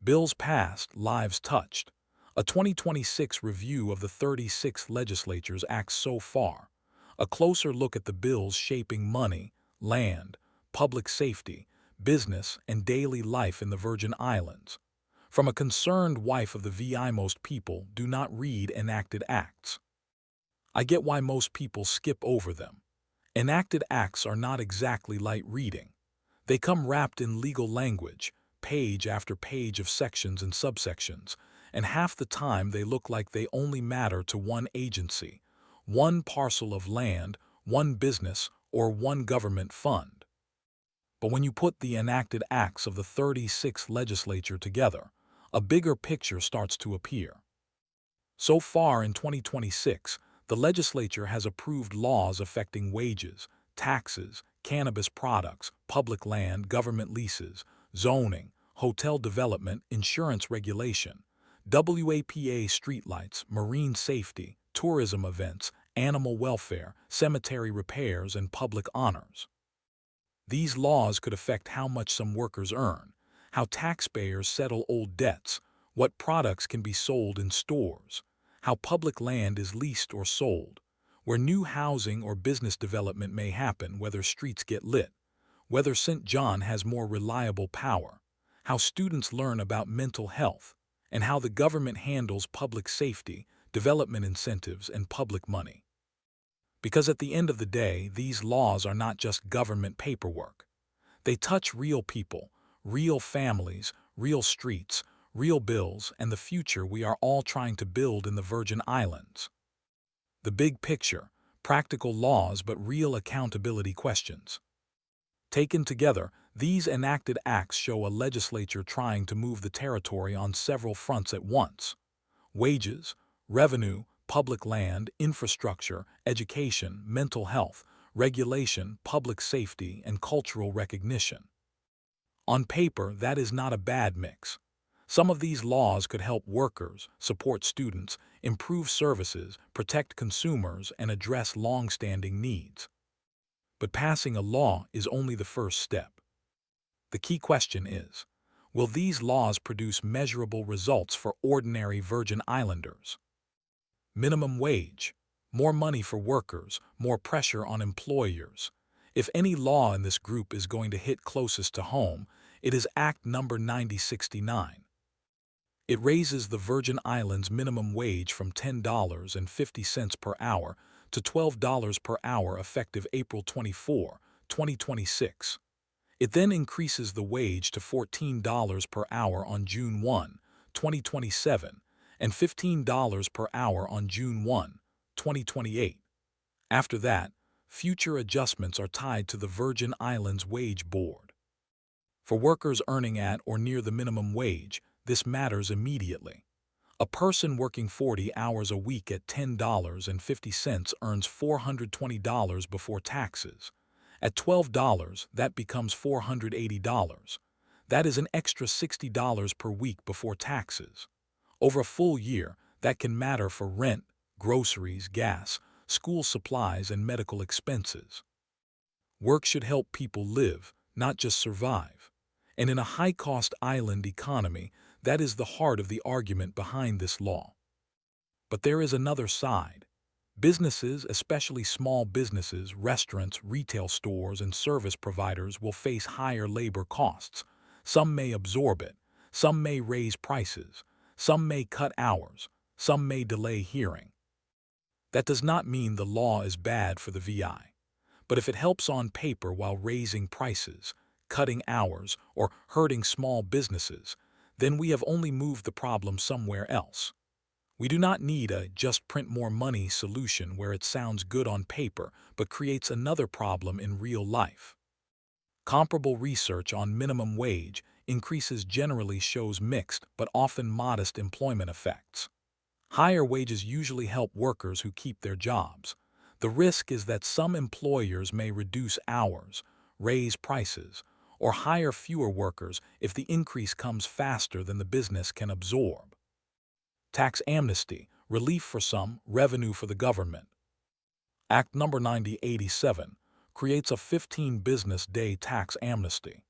Bills passed, lives touched. A 2026 review of the 36th Legislature's acts so far. A closer look at the bills shaping money, land, public safety, business, and daily life in the Virgin Islands. From a concerned wife of the VI, most people do not read enacted acts. I get why most people skip over them. Enacted acts are not exactly light reading. They come wrapped in legal language, page after page of sections and subsections, and half the time they look like they only matter to one agency, one parcel of land, one business, or one government fund. But when you put the enacted acts of the 36th Legislature together, a bigger picture starts to appear. So far in 2026, the legislature has approved laws affecting wages, taxes, cannabis products, public land, government leases, zoning, hotel development, insurance regulation, WAPA streetlights, marine safety, tourism events, animal welfare, cemetery repairs, and public honors. These laws could affect how much some workers earn, how taxpayers settle old debts, what products can be sold in stores, how public land is leased or sold, where new housing or business development may happen, whether streets get lit, whether St. John has more reliable power, how students learn about mental health, and how the government handles public safety, development incentives, and public money. Because at the end of the day, these laws are not just government paperwork. They touch real people, real families, real streets, real bills, and the future we are all trying to build in the Virgin Islands. The big picture, practical laws but real accountability questions. Taken together, these enacted acts show a legislature trying to move the territory on several fronts at once: wages, revenue, public land, infrastructure, education, mental health, regulation, public safety, and cultural recognition. On paper, that is not a bad mix. Some of these laws could help workers, support students, improve services, protect consumers, and address long-standing needs. But passing a law is only the first step. The key question is, will these laws produce measurable results for ordinary Virgin Islanders? Minimum wage, more money for workers, more pressure on employers. If any law in this group is going to hit closest to home, it is Act Number 9069. It raises the Virgin Islands minimum wage from $10.50 per hour to $12 per hour effective April 24, 2026. It then increases the wage to $14 per hour on June 1, 2027, and $15 per hour on June 1, 2028. After that, future adjustments are tied to the Virgin Islands Wage Board. For workers earning at or near the minimum wage, this matters immediately. A person working 40 hours a week at $10.50 earns $420 before taxes. At $12, that becomes $480. That is an extra $60 per week before taxes. Over a full year, that can matter for rent, groceries, gas, school supplies, and medical expenses. Work should help people live, not just survive. And in a high-cost island economy, that is the heart of the argument behind this law. But there is another side. Businesses, especially small businesses, restaurants, retail stores, and service providers will face higher labor costs. Some may absorb it, some may raise prices, some may cut hours, some may delay hearing. That does not mean the law is bad for the VI. But if it helps on paper while raising prices, cutting hours, or hurting small businesses, then we have only moved the problem somewhere else. We do not need a just print more money solution where it sounds good on paper but creates another problem in real life. Comparable research on minimum wage increases generally shows mixed but often modest employment effects. Higher wages usually help workers who keep their jobs. The risk is that some employers may reduce hours, raise prices, or hire fewer workers if the increase comes faster than the business can absorb. Tax amnesty, relief for some, revenue for the government. Act Number 9087 creates a 15-business day tax amnesty.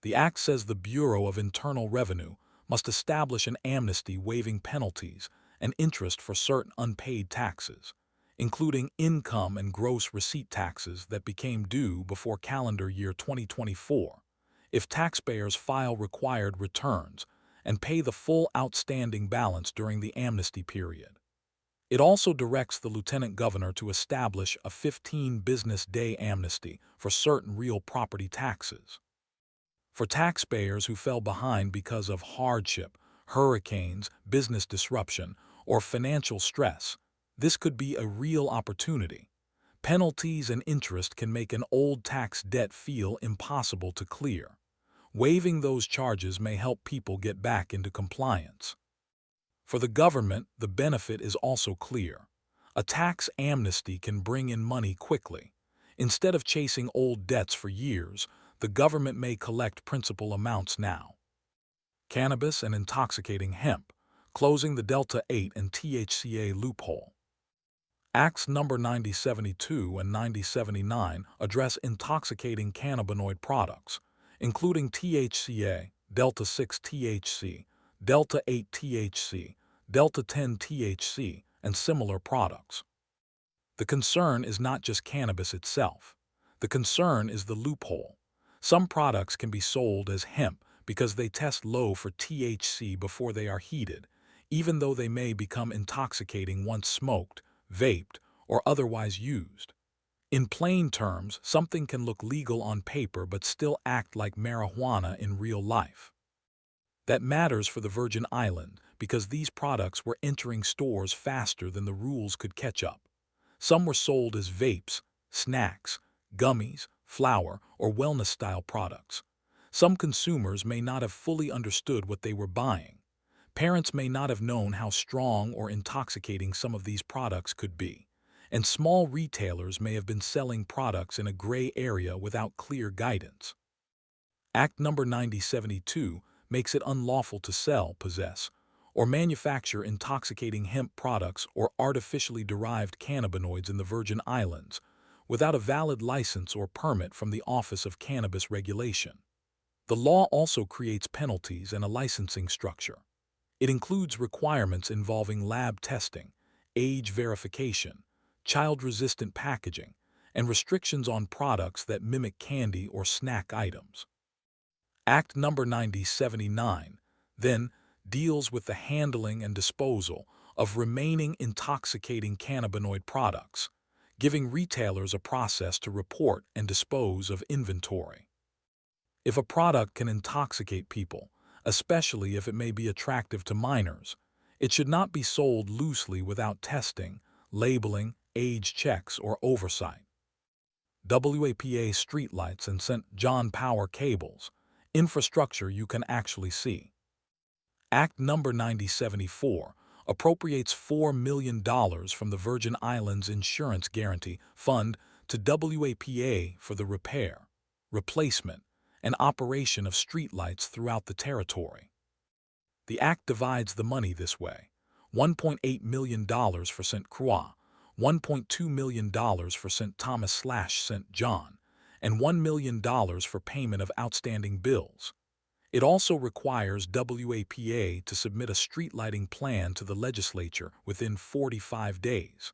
The act says the Bureau of Internal Revenue must establish an amnesty waiving penalties and interest for certain unpaid taxes, including income and gross receipt taxes that became due before calendar year 2024, if taxpayers file required returns and pay the full outstanding balance during the amnesty period. It also directs the Lieutenant Governor to establish a 15-business-day amnesty for certain real property taxes. For taxpayers who fell behind because of hardship, hurricanes, business disruption, or financial stress, this could be a real opportunity. Penalties and interest can make an old tax debt feel impossible to clear. Waiving those charges may help people get back into compliance. For the government, the benefit is also clear. A tax amnesty can bring in money quickly. Instead of chasing old debts for years, the government may collect principal amounts now. Cannabis and intoxicating hemp, closing the Delta 8 and THCA loophole. Acts No. 9072 and 9079 address intoxicating cannabinoid products, including THCA, Delta 6 THC, Delta 8 THC, Delta 10 THC, and similar products. The concern is not just cannabis itself. The concern is the loophole. Some products can be sold as hemp because they test low for THC before they are heated, even though they may become intoxicating once smoked, vaped, or otherwise used. In plain terms, something can look legal on paper but still act like marijuana in real life. That matters for the Virgin Islands because these products were entering stores faster than the rules could catch up. Some were sold as vapes, snacks, gummies, flour, or wellness-style products. Some consumers may not have fully understood what they were buying. Parents may not have known how strong or intoxicating some of these products could be, and small retailers may have been selling products in a gray area without clear guidance. Act No. 9072 makes it unlawful to sell, possess, or manufacture intoxicating hemp products or artificially derived cannabinoids in the Virgin Islands without a valid license or permit from the Office of Cannabis Regulation. The law also creates penalties and a licensing structure. It includes requirements involving lab testing, age verification, child-resistant packaging, and restrictions on products that mimic candy or snack items. Act No. 9079, then, deals with the handling and disposal of remaining intoxicating cannabinoid products, giving retailers a process to report and dispose of inventory. If a product can intoxicate people, especially if it may be attractive to minors, it should not be sold loosely without testing, labeling, age checks, or oversight. WAPA streetlights and St. John power cables, infrastructure you can actually see. Act No. 9074 appropriates $4 million from the Virgin Islands Insurance Guarantee Fund to WAPA for the repair, replacement, and operation of streetlights throughout the territory. The Act divides the money this way: $1.8 million for St. Croix, $1.2 million for St. Thomas/St. John, and $1 million for payment of outstanding bills. It also requires WAPA to submit a street lighting plan to the legislature within 45 days.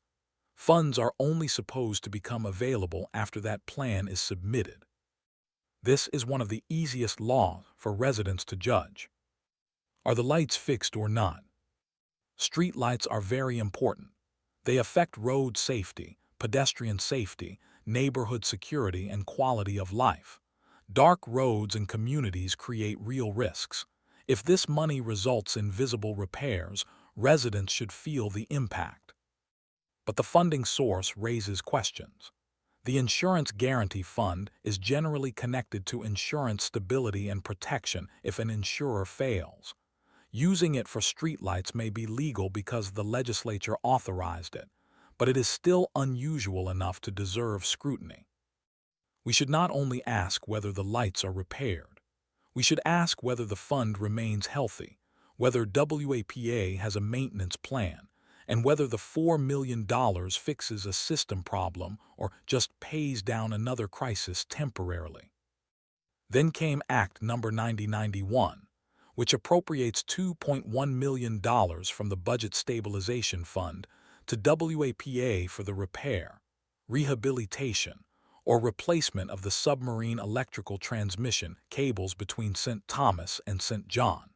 Funds are only supposed to become available after that plan is submitted. This is one of the easiest laws for residents to judge. Are the lights fixed or not? Street lights are very important. They affect road safety, pedestrian safety, neighborhood security, and quality of life. Dark roads and communities create real risks. If this money results in visible repairs, residents should feel the impact. But the funding source raises questions. The Insurance Guarantee Fund is generally connected to insurance stability and protection if an insurer fails. Using it for streetlights may be legal because the legislature authorized it, but it is still unusual enough to deserve scrutiny. We should not only ask whether the lights are repaired. We should ask whether the fund remains healthy, whether WAPA has a maintenance plan, and whether the $4 million fixes a system problem or just pays down another crisis temporarily. Then came Act No. 9091, which appropriates $2.1 million from the Budget Stabilization Fund to WAPA for the repair, rehabilitation, or replacement of the submarine electrical transmission cables between St. Thomas and St. John.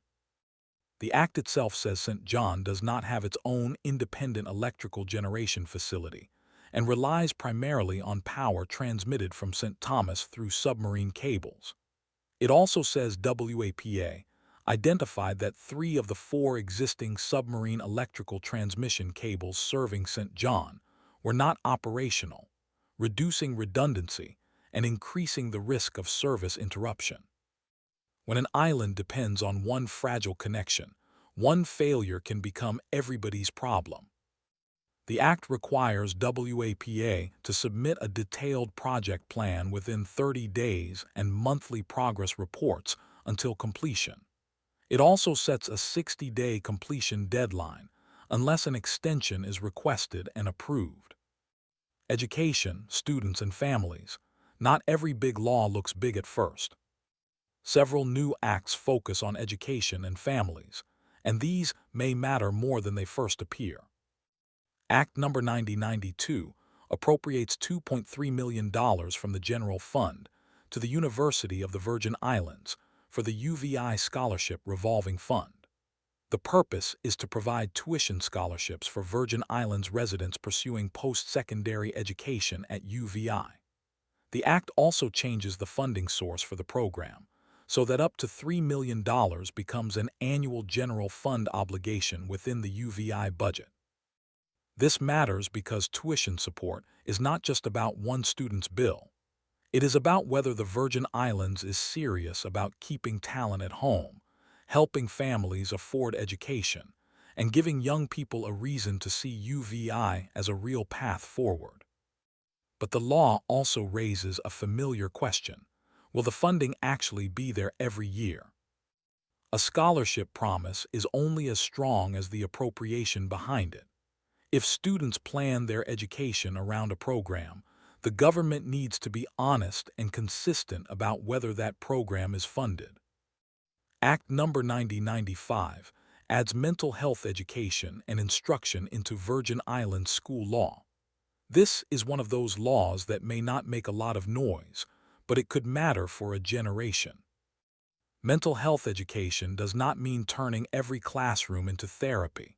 The Act itself says St. John does not have its own independent electrical generation facility and relies primarily on power transmitted from St. Thomas through submarine cables. It also says WAPA identified that 3 of the 4 existing submarine electrical transmission cables serving St. John were not operational, reducing redundancy and increasing the risk of service interruption. When an island depends on one fragile connection, one failure can become everybody's problem. The Act requires WAPA to submit a detailed project plan within 30 days and monthly progress reports until completion. It also sets a 60-day completion deadline, unless an extension is requested and approved. Education, students, and families. Not every big law looks big at first. Several new acts focus on education and families, and these may matter more than they first appear. Act No. 9092 appropriates $2.3 million from the General Fund to the University of the Virgin Islands for the UVI Scholarship Revolving Fund. The purpose is to provide tuition scholarships for Virgin Islands residents pursuing post-secondary education at UVI. The Act also changes the funding source for the program, so that up to $3 million becomes an annual general fund obligation within the UVI budget. This matters because tuition support is not just about one student's bill. It is about whether the Virgin Islands is serious about keeping talent at home, helping families afford education, and giving young people a reason to see UVI as a real path forward. But the law also raises a familiar question. Will the funding actually be there every year? A scholarship promise is only as strong as the appropriation behind it. If students plan their education around a program, the government needs to be honest and consistent about whether that program is funded. Act No. 9095 adds mental health education and instruction into Virgin Islands school law. This is one of those laws that may not make a lot of noise, but it could matter for a generation. Mental health education does not mean turning every classroom into therapy.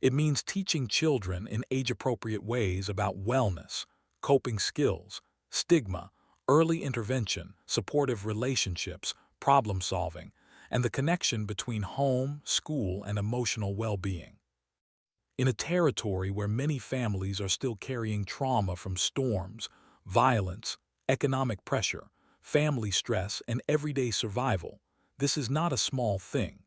It means teaching children in age-appropriate ways about wellness, coping skills, stigma, early intervention, supportive relationships, problem-solving, and the connection between home, school, and emotional well-being. In a territory where many families are still carrying trauma from storms, violence, economic pressure, family stress, and everyday survival, this is not a small thing.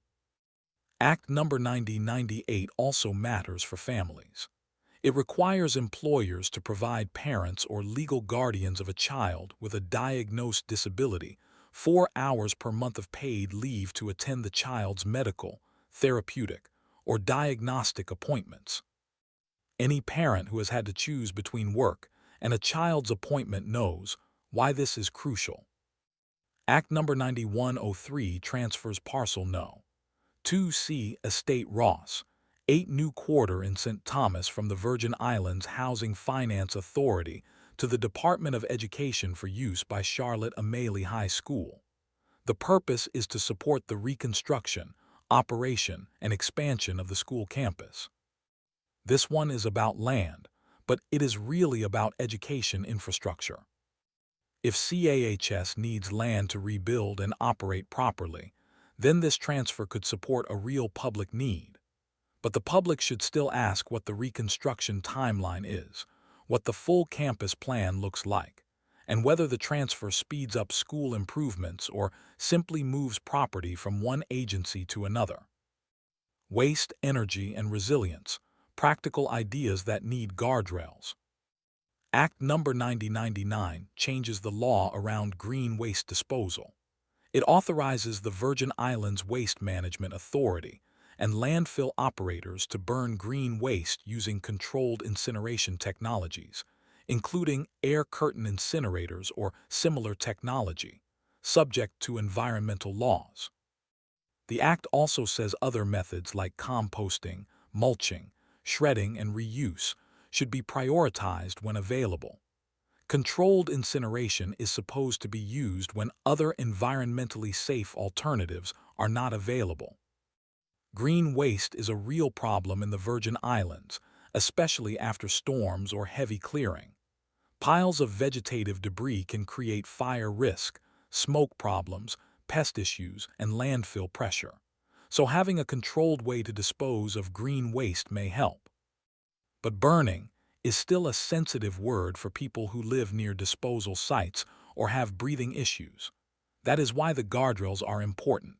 Act No. 9098 also matters for families. It requires employers to provide parents or legal guardians of a child with a diagnosed disability 4 hours per month of paid leave to attend the child's medical, therapeutic, or diagnostic appointments. Any parent who has had to choose between work and a child's appointment knows why this is crucial. Act No. 9103 transfers Parcel No. 2C Estate Ross, 8 New Quarter in St. Thomas from the Virgin Islands Housing Finance Authority to the Department of Education for use by Charlotte Amalie High School. The purpose is to support the reconstruction, operation, and expansion of the school campus. This one is about land, but it is really about education infrastructure. If CAHS needs land to rebuild and operate properly, then this transfer could support a real public need. But the public should still ask what the reconstruction timeline is, what the full campus plan looks like, and whether the transfer speeds up school improvements or simply moves property from one agency to another. Waste, energy, and resilience, practical ideas that need guardrails. Act No. 9099 changes the law around green waste disposal. It authorizes the Virgin Islands Waste Management Authority and landfill operators to burn green waste using controlled incineration technologies, including air curtain incinerators or similar technology, subject to environmental laws. The Act also says other methods like composting, mulching, shredding, and reuse should be prioritized when available. Controlled incineration is supposed to be used when other environmentally safe alternatives are not available. Green waste is a real problem in the Virgin Islands, especially after storms or heavy clearing. Piles of vegetative debris can create fire risk, smoke problems, pest issues, and landfill pressure. So having a controlled way to dispose of green waste may help. But burning is still a sensitive word for people who live near disposal sites or have breathing issues. That is why the guardrails are important.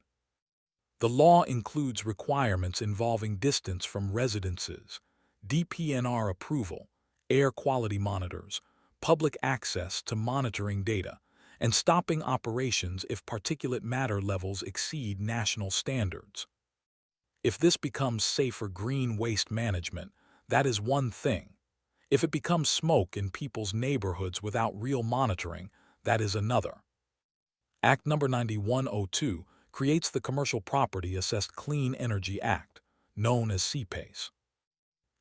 The law includes requirements involving distance from residences, DPNR approval, air quality monitors, public access to monitoring data, and stopping operations if particulate matter levels exceed national standards. If this becomes safer green waste management, that is one thing. If it becomes smoke in people's neighborhoods without real monitoring, that is another. Act No. 9102 creates the Commercial Property Assessed Clean Energy Act, known as CPACE.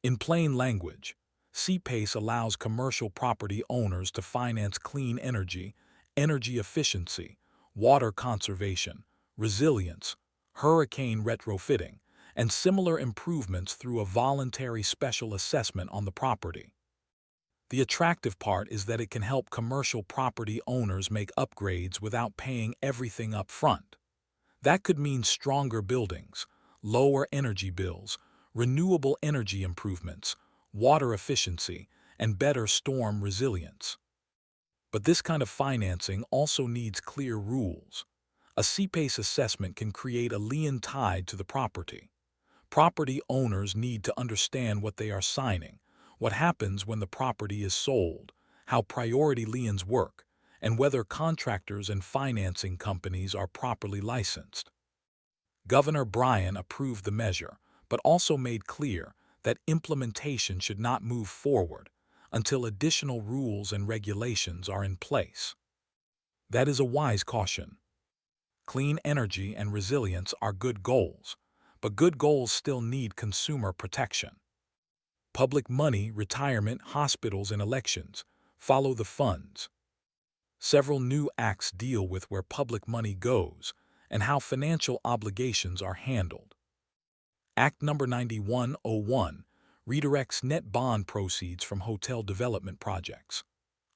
In plain language, CPACE allows commercial property owners to finance clean energy, energy efficiency, water conservation, resilience, hurricane retrofitting, and similar improvements through a voluntary special assessment on the property. The attractive part is that it can help commercial property owners make upgrades without paying everything up front. That could mean stronger buildings, lower energy bills, renewable energy improvements, water efficiency, and better storm resilience. But this kind of financing also needs clear rules. A CPACE assessment can create a lien tied to the property. Property owners need to understand what they are signing, what happens when the property is sold, how priority liens work, and whether contractors and financing companies are properly licensed. Governor Bryan approved the measure, but also made clear that implementation should not move forward until additional rules and regulations are in place. That is a wise caution. Clean energy and resilience are good goals, but good goals still need consumer protection. Public money, retirement, hospitals, and elections follow the funds. Several new acts deal with where public money goes and how financial obligations are handled. Act No. 9101 redirects net bond proceeds from hotel development projects.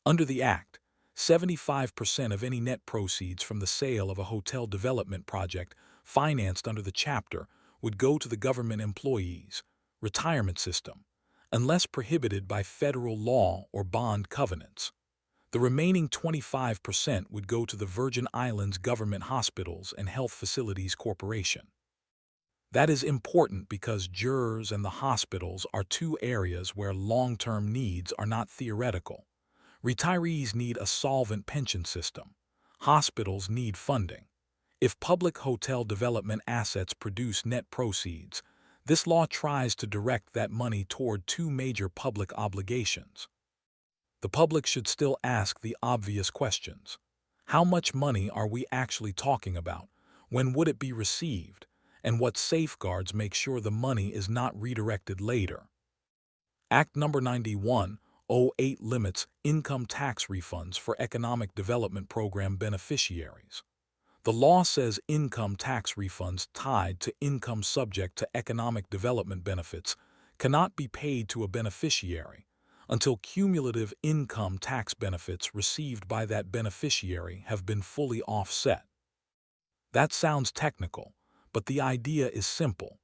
Under the Act, 75% of any net proceeds from the sale of a hotel development project financed under the chapter would go to the government employees' retirement system, unless prohibited by federal law or bond covenants. The remaining 25% would go to the Virgin Islands Government Hospitals and Health Facilities Corporation. That is important because jurors and the hospitals are two areas where long-term needs are not theoretical. Retirees need a solvent pension system. Hospitals need funding. If public hotel development assets produce net proceeds, this law tries to direct that money toward two major public obligations. The public should still ask the obvious questions. How much money are we actually talking about? When would it be received? And what safeguards make sure the money is not redirected later? Act No. 9108 limits income tax refunds for Economic Development Program beneficiaries. The law says income tax refunds tied to income subject to economic development benefits cannot be paid to a beneficiary until cumulative income tax benefits received by that beneficiary have been fully offset. That sounds technical, but the idea is simple.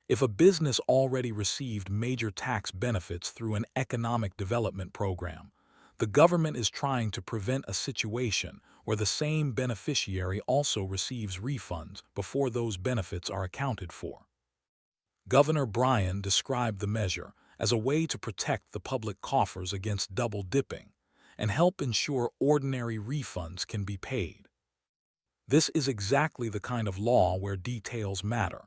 If a business already received major tax benefits through an economic development program, the government is trying to prevent a situation where the same beneficiary also receives refunds before those benefits are accounted for. Governor Bryan described the measure as a way to protect the public coffers against double dipping and help ensure ordinary refunds can be paid. This is exactly the kind of law where details matter.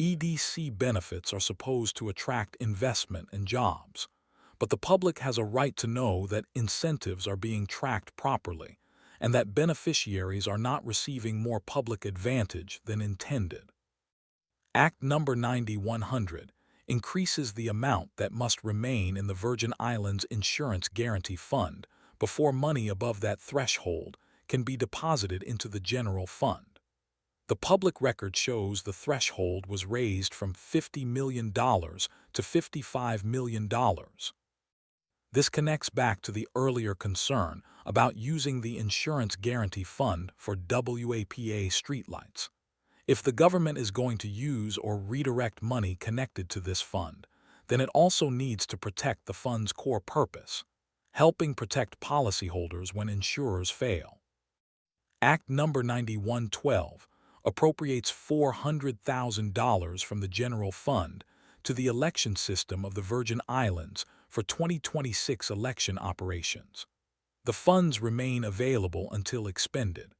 EDC benefits are supposed to attract investment and jobs, but the public has a right to know that incentives are being tracked properly and that beneficiaries are not receiving more public advantage than intended. Act Number 9100 increases the amount that must remain in the Virgin Islands Insurance Guarantee Fund before money above that threshold can be deposited into the general fund. The public record shows the threshold was raised from $50 million to $55 million. This connects back to the earlier concern about using the Insurance Guarantee Fund for WAPA streetlights. If the government is going to use or redirect money connected to this fund, then it also needs to protect the fund's core purpose, helping protect policyholders when insurers fail. Act Number 9112 appropriates $400,000 from the general fund to the election system of the Virgin Islands for 2026 election operations. The funds remain available until expended.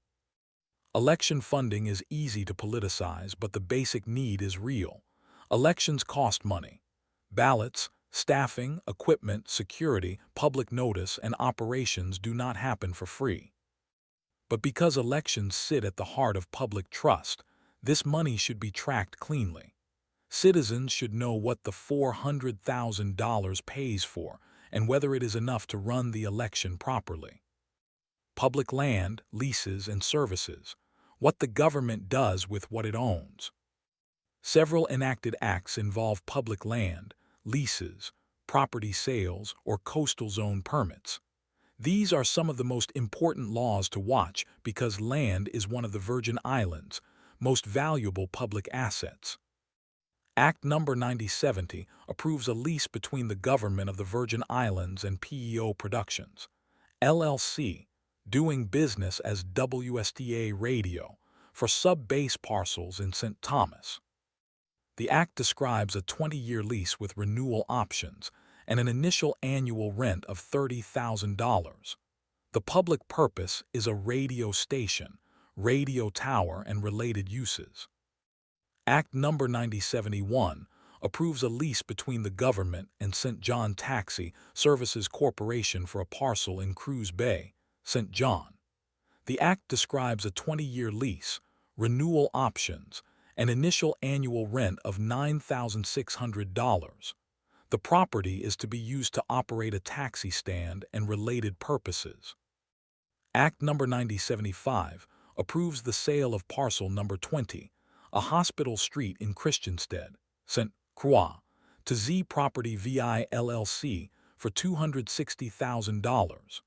Election funding is easy to politicize, but the basic need is real. Elections cost money. Ballots, staffing, equipment, security, public notice, and operations do not happen for free. But because elections sit at the heart of public trust, this money should be tracked cleanly. Citizens should know what the $400,000 pays for and whether it is enough to run the election properly. Public land, leases, and services, what the government does with what it owns. Several enacted acts involve public land, leases, property sales, or coastal zone permits. These are some of the most important laws to watch because land is one of the Virgin Islands' most valuable public assets. Act Number 9070 approves a lease between the government of the Virgin Islands and PEO Productions, LLC, doing business as WSTA Radio, for sub-base parcels in St. Thomas. The act describes a 20-year lease with renewal options and an initial annual rent of $30,000. The public purpose is a radio station, radio tower, and related uses. Act Number 9071 approves a lease between the government and St. John Taxi Services Corporation for a parcel in Croix Bay, St. John. The act describes a 20-year lease, renewal options, and initial annual rent of $9,600. The property is to be used to operate a taxi stand and related purposes. Act Number 9075 approves the sale of parcel number 20, a hospital street in Christiansted, St. Croix, to Z Property VI LLC for $260,000.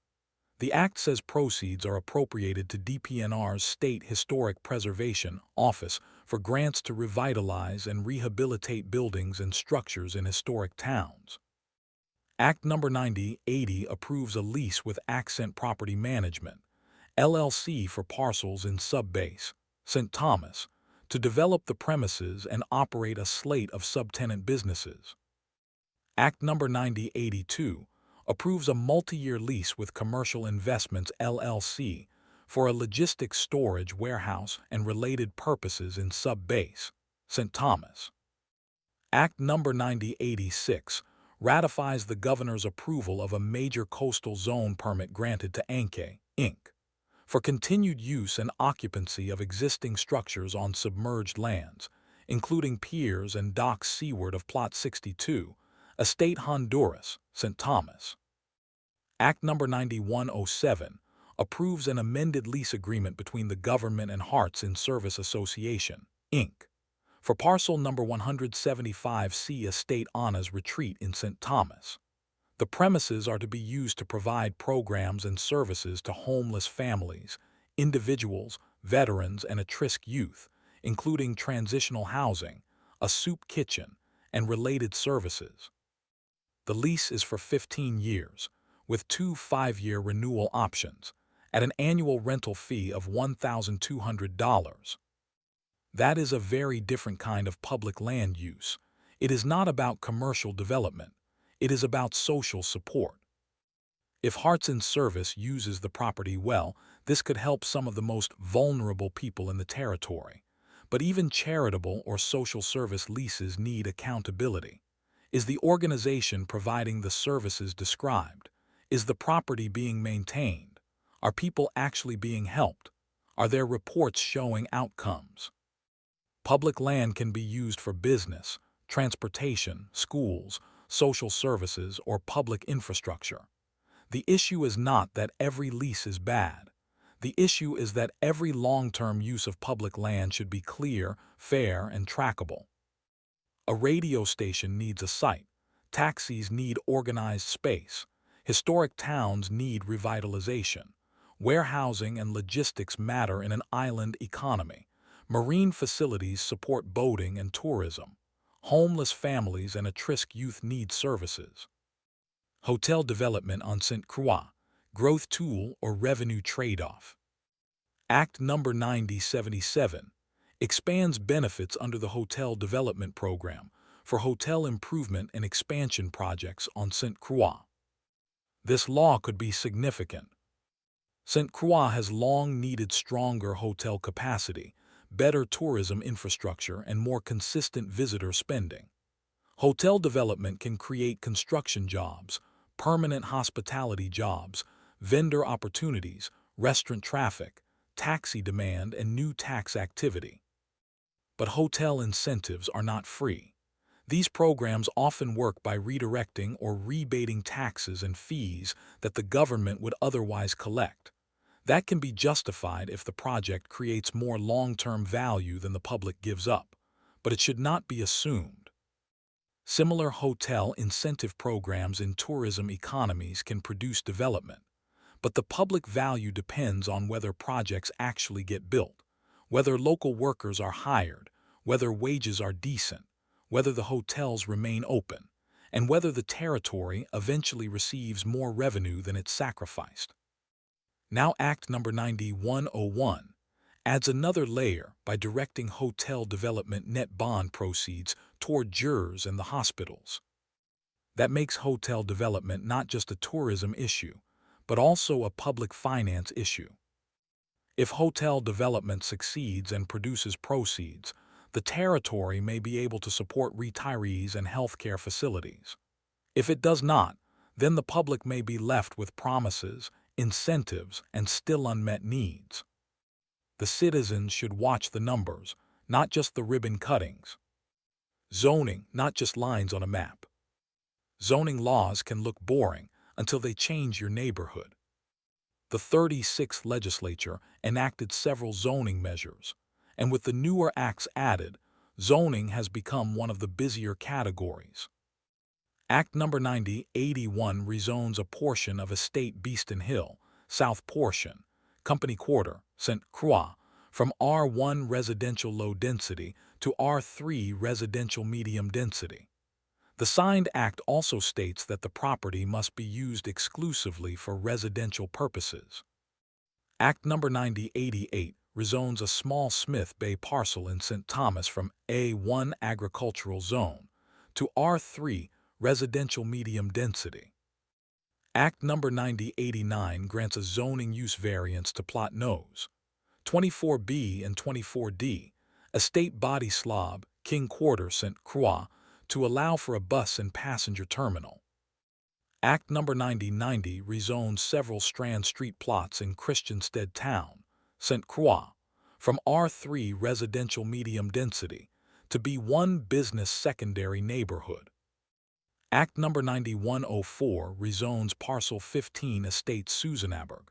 The act says proceeds are appropriated to DPNR's State Historic Preservation Office for grants to revitalize and rehabilitate buildings and structures in historic towns. Act Number 9080 approves a lease with Accent Property Management, LLC for parcels in Subbase, St. Thomas, to develop the premises and operate a slate of subtenant businesses. Act Number 9082 approves a multi-year lease with Commercial Investments LLC for a logistics storage warehouse and related purposes in Subbase, St. Thomas. Act Number 9086 ratifies the governor's approval of a major coastal zone permit granted to Anke, Inc., for continued use and occupancy of existing structures on submerged lands, including piers and docks seaward of Plot 62, Estate Honduras, St. Thomas. Act Number 9107 approves an amended lease agreement between the government and Hearts in Service Association, Inc., for parcel number 175C Estate Anna's Retreat in St. Thomas. The premises are to be used to provide programs and services to homeless families, individuals, veterans, and at-risk youth, including transitional housing, a soup kitchen, and related services. The lease is for 15 years, with 2 5-year renewal options, at an annual rental fee of $1,200. That is a very different kind of public land use. It is not about commercial development. It is about social support. If Hearts in Service uses the property well, this could help some of the most vulnerable people in the territory. But even charitable or social service leases need accountability. Is the organization providing the services described? Is the property being maintained? Are people actually being helped? Are there reports showing outcomes? Public land can be used for business, transportation, schools, social services, or public infrastructure. The issue is not that every lease is bad. The issue is that every long-term use of public land should be clear, fair, and trackable. A radio station needs a site. Taxis need organized space. Historic towns need revitalization. Warehousing and logistics matter in an island economy. Marine facilities support boating and tourism. Homeless families and at-risk youth need services. Hotel development on St. Croix, growth tool or revenue trade-off. Act No. 9077 expands benefits under the Hotel Development Program for hotel improvement and expansion projects on St. Croix. This law could be significant. St. Croix has long needed stronger hotel capacity, better tourism infrastructure, and more consistent visitor spending. Hotel development can create construction jobs, permanent hospitality jobs, vendor opportunities, restaurant traffic, taxi demand, and new tax activity. But hotel incentives are not free. These programs often work by redirecting or rebating taxes and fees that the government would otherwise collect. That can be justified if the project creates more long-term value than the public gives up, but it should not be assumed. Similar hotel incentive programs in tourism economies can produce development, but the public value depends on whether projects actually get built, whether local workers are hired, whether wages are decent, whether the hotels remain open, and whether the territory eventually receives more revenue than it sacrificed. Now Act No. 9101 adds another layer by directing hotel development net bond proceeds toward jurors and the hospitals. That makes hotel development not just a tourism issue, but also a public finance issue. If hotel development succeeds and produces proceeds, the territory may be able to support retirees and healthcare facilities. If it does not, then the public may be left with promises, incentives, and still unmet needs. The citizens should watch the numbers, not just the ribbon cuttings. Zoning, not just lines on a map. Zoning laws can look boring until they change your neighborhood. The 36th Legislature enacted several zoning measures, and with the newer acts added, zoning has become one of the busier categories. Act No. 9081 rezones a portion of Estate Beeston Hill, South Portion, Company Quarter, St. Croix, from R1 residential low density to R3 residential medium density. The signed act also states that the property must be used exclusively for residential purposes. Act No. 9088 rezones a small Smith Bay parcel in St. Thomas from A1 agricultural zone to R3 residential medium density. Act No. 9089 grants a zoning use variance to Plot Nos. 24B and 24D, Estate Body Slob, King Quarter, St. Croix, to allow for a bus and passenger terminal. Act No. 9090 rezones several Strand Street plots in Christiansted Town, St. Croix, from R3 residential medium density to B1 business secondary neighborhood. Act No. 9104 rezones Parcel 15 Estate Susannaberg,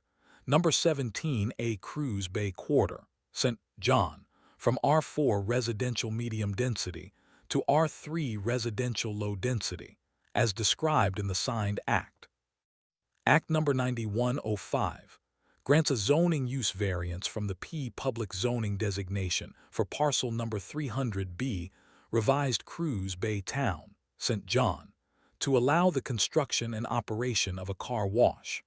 No. 17 A Cruz Bay Quarter, St. John, from R4 residential medium density to R3 residential low density, as described in the signed act. Act No. 9105 grants a zoning use variance from the P public zoning designation for Parcel No. 300B Revised Cruz Bay Town, St. John, to allow the construction and operation of a car wash.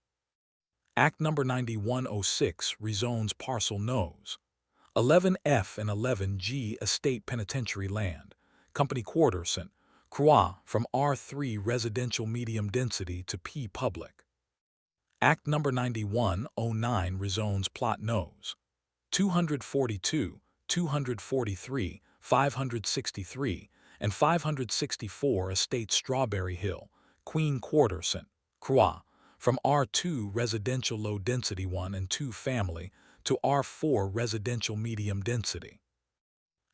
Act No. 9106 rezones Parcel Nos. 11F and 11G Estate Penitentiary Land, Company Quarter, St. Croix, from R3 residential medium density to P public. Act No. 9109 rezones Plot Nos. 242, 243, 563, and 564 Estate Strawberry Hill, Queen Quarter, St. Croix, from R2 residential low density 1 and 2 family to R4 residential medium density.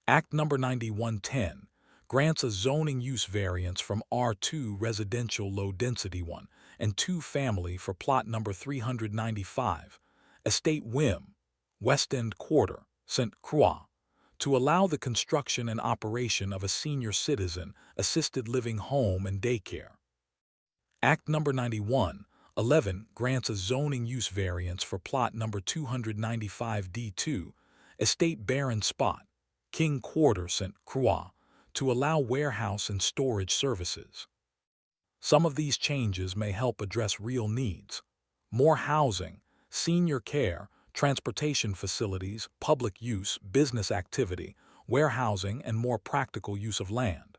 Act No. 9110 grants a zoning use variance from R2 residential low-density 1 and 2 family for plot number 395, Estate Whim, West End Quarter, St. Croix, to allow the construction and operation of a senior citizen assisted living home and daycare. Act No. 9111 grants a zoning use variance for plot number 295D2, Estate Barren Spot, King Quarter, St. Croix, to allow warehouse and storage services. Some of these changes may help address real needs: more housing, senior care, transportation facilities, public use, business activity, warehousing, and more practical use of land.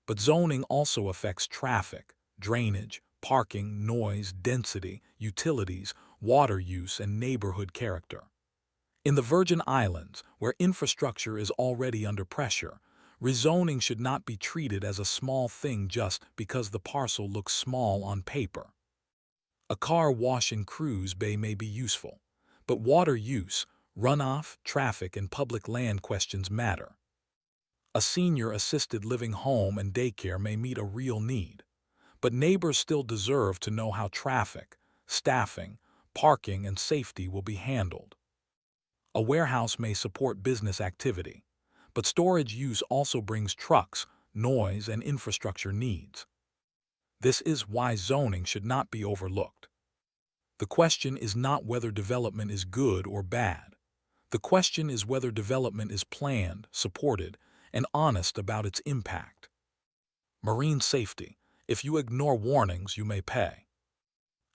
But zoning also affects traffic, drainage, parking, noise, density, utilities, water use, and neighborhood character. In the Virgin Islands, where infrastructure is already under pressure, rezoning should not be treated as a small thing just because the parcel looks small on paper. A car wash and cruise bay may be useful, but water use, runoff, traffic, and public land questions matter. A senior assisted living home and daycare may meet a real need, but neighbors still deserve to know how traffic, staffing, parking, and safety will be handled. A warehouse may support business activity, but storage use also brings trucks, noise, and infrastructure needs. This is why zoning should not be overlooked. The question is not whether development is good or bad. The question is whether development is planned, supported, and honest about its impact. Marine safety. If you ignore warnings, you may pay.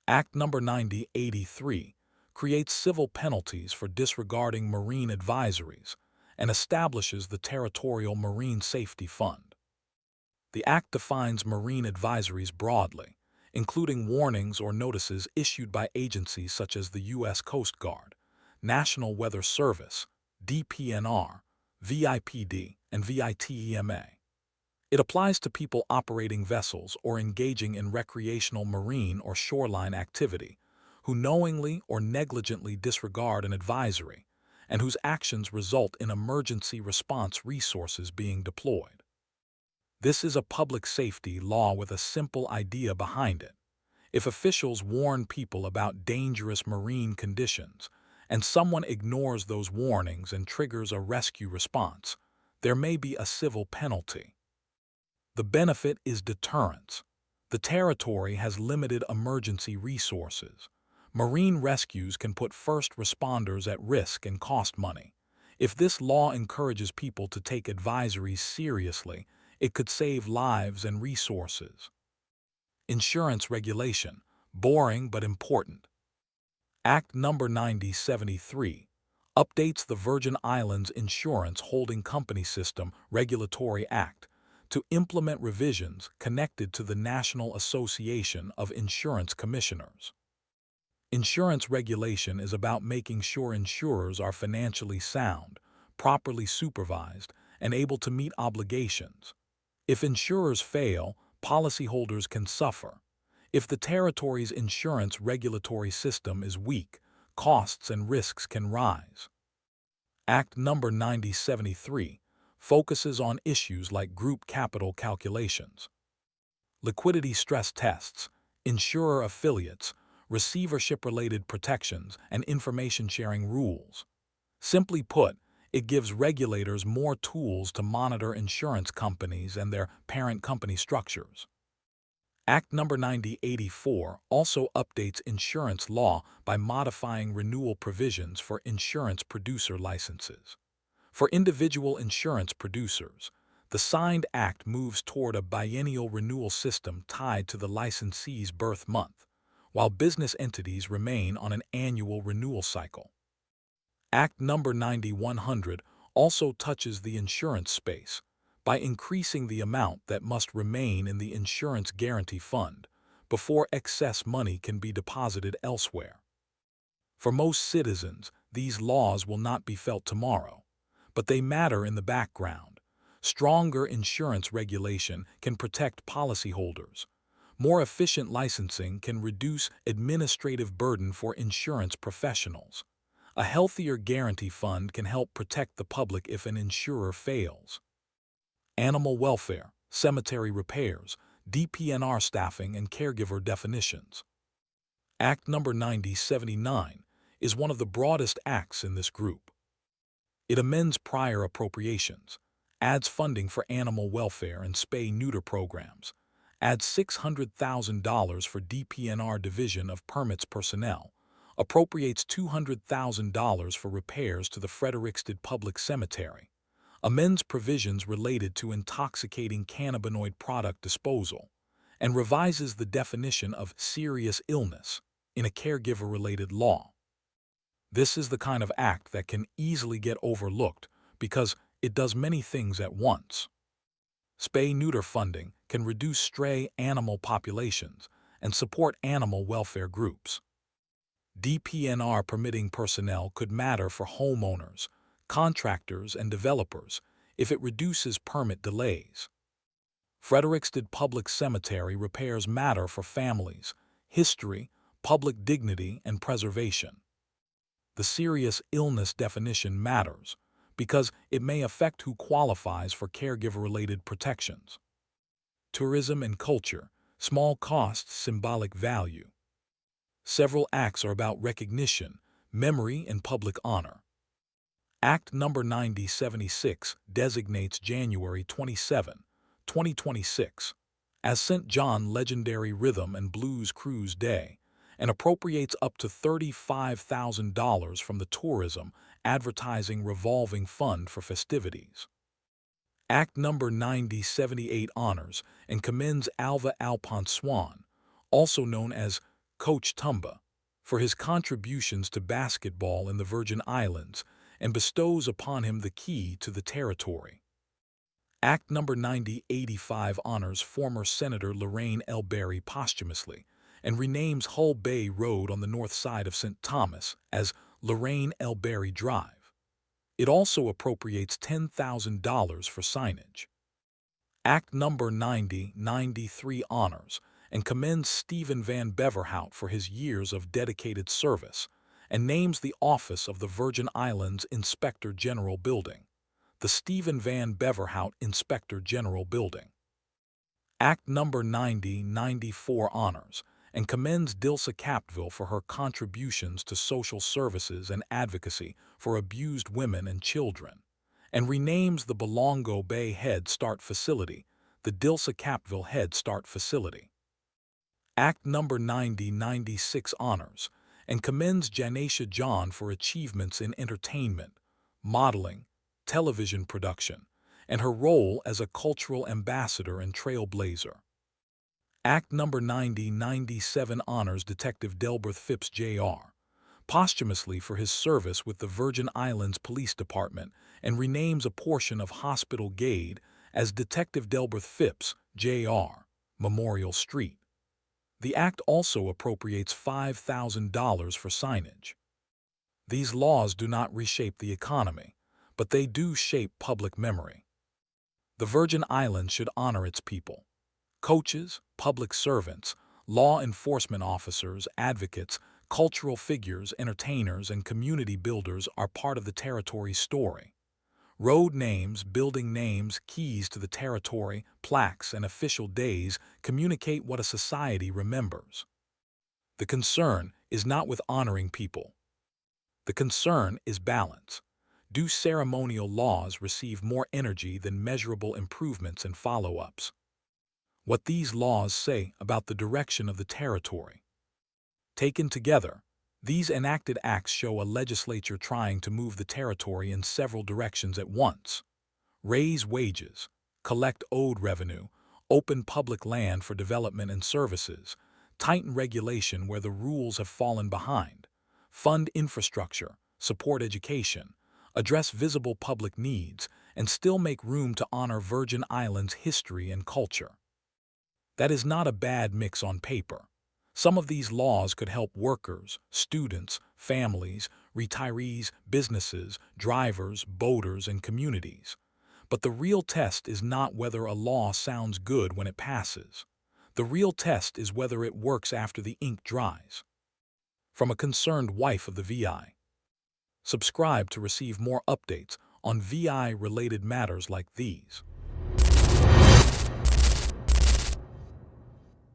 Act No. 9083 creates civil penalties for disregarding marine advisories and establishes the Territorial Marine Safety Fund. The Act defines marine advisories broadly, including warnings or notices issued by agencies such as the U.S. Coast Guard, National Weather Service, DPNR, VIPD, and VITEMA. It applies to people operating vessels or engaging in recreational marine or shoreline activity, who knowingly or negligently disregard an advisory, and whose actions result in emergency response resources being deployed. This is a public safety law with a simple idea behind it. If officials warn people about dangerous marine conditions, and someone ignores those warnings and triggers a rescue response, there may be a civil penalty. The benefit is deterrence. The territory has limited emergency resources. Marine rescues can put first responders at risk and cost money. If this law encourages people to take advisories seriously, it could save lives and resources. Insurance regulation. Boring but important. Act No. 9073 updates the Virgin Islands Insurance Holding Company System Regulatory Act to implement revisions connected to the National Association of Insurance Commissioners. Insurance regulation is about making sure insurers are financially sound, properly supervised, and able to meet obligations. If insurers fail, policyholders can suffer. If the territory's insurance regulatory system is weak, costs and risks can rise. Act No. 9073 focuses on issues like group capital calculations, liquidity stress tests, insurer affiliates, receivership-related protections, and information-sharing rules. Simply put, it gives regulators more tools to monitor insurance companies and their parent company structures. Act No. 9084 also updates insurance law by modifying renewal provisions for insurance producer licenses. For individual insurance producers, the signed act moves toward a biennial renewal system tied to the licensee's birth month, while business entities remain on an annual renewal cycle. Act No. 9100 also touches the insurance space by increasing the amount that must remain in the Insurance Guarantee Fund before excess money can be deposited elsewhere. For most citizens, these laws will not be felt tomorrow, but they matter in the background. Stronger insurance regulation can protect policyholders. More efficient licensing can reduce administrative burden for insurance professionals. A healthier guarantee fund can help protect the public if an insurer fails. Animal welfare, cemetery repairs, DPNR staffing, and caregiver definitions. Act No. 9079 is one of the broadest acts in this group. It amends prior appropriations, adds funding for animal welfare and spay-neuter programs, adds $600,000 for DPNR Division of Permits personnel, appropriates $200,000 for repairs to the Fredericstead Public Cemetery, amends provisions related to intoxicating cannabinoid product disposal, and revises the definition of serious illness in a caregiver-related law. This is the kind of act that can easily get overlooked because it does many things at once. Spay-neuter funding can reduce stray animal populations and support animal welfare groups. DPNR permitting personnel could matter for homeowners, contractors, and developers if it reduces permit delays. Fredericstead Public Cemetery repairs matter for families, history, public dignity, and preservation. The serious illness definition matters because it may affect who qualifies for caregiver-related protections. Tourism and culture, small costs, symbolic value. Several acts are about recognition, memory, and public honor. Act No. 9076 designates January 27, 2026, as St. John Legendary Rhythm and Blues Cruise Day, and appropriates up to $35,000 from the Tourism Advertising Revolving Fund for festivities. Act No. 9078 honors and commends Alva Alphonse Swan, also known as Coach Tumba, for his contributions to basketball in the Virgin Islands and bestows upon him the key to the territory. Act No. 9085 honors former Senator Lorraine L. Berry posthumously and renames Hull Bay Road on the north side of St. Thomas as Lorraine L. Berry Drive. It also appropriates $10,000 for signage. Act No. 9093 honors and commends Stephen Van Beverhout for his years of dedicated service and names the office of the Virgin Islands Inspector General Building, the Stephen Van Beverhout Inspector General Building. Act No. 9094 honors and commends Dilsa Captville for her contributions to social services and advocacy for abused women and children, and renames the Belongo Bay Head Start Facility the Dilsa Captville Head Start Facility. Act No. 9096 honors and commends Janesha John for achievements in entertainment, modeling, television production, and her role as a cultural ambassador and trailblazer. Act No. 9097 honors Detective Delbert Phipps Jr., posthumously for his service with the Virgin Islands Police Department and renames a portion of Hospital Gade as Detective Delbert Phipps Jr., Memorial Street. The act also appropriates $5,000 for signage. These laws do not reshape the economy, but they do shape public memory. The Virgin Islands should honor its people. Coaches, public servants, law enforcement officers, advocates, cultural figures, entertainers, and community builders are part of the territory's story. Road names, building names, keys to the territory, plaques, and official days communicate what a society remembers. The concern is not with honoring people. The concern is balance. Do ceremonial laws receive more energy than measurable improvements and follow-ups? What these laws say about the direction of the territory. Taken together, these enacted acts show a legislature trying to move the territory in several directions at once. Raise wages, collect owed revenue, open public land for development and services, tighten regulation where the rules have fallen behind, fund infrastructure, support education, address visible public needs, and still make room to honor Virgin Islands history and culture. That is not a bad mix on paper. Some of these laws could help workers, students, families, retirees, businesses, drivers, boaters, and communities. But the real test is not whether a law sounds good when it passes. The real test is whether it works after the ink dries. From a concerned wife of the VI. Subscribe to receive more updates on VI-related matters like these.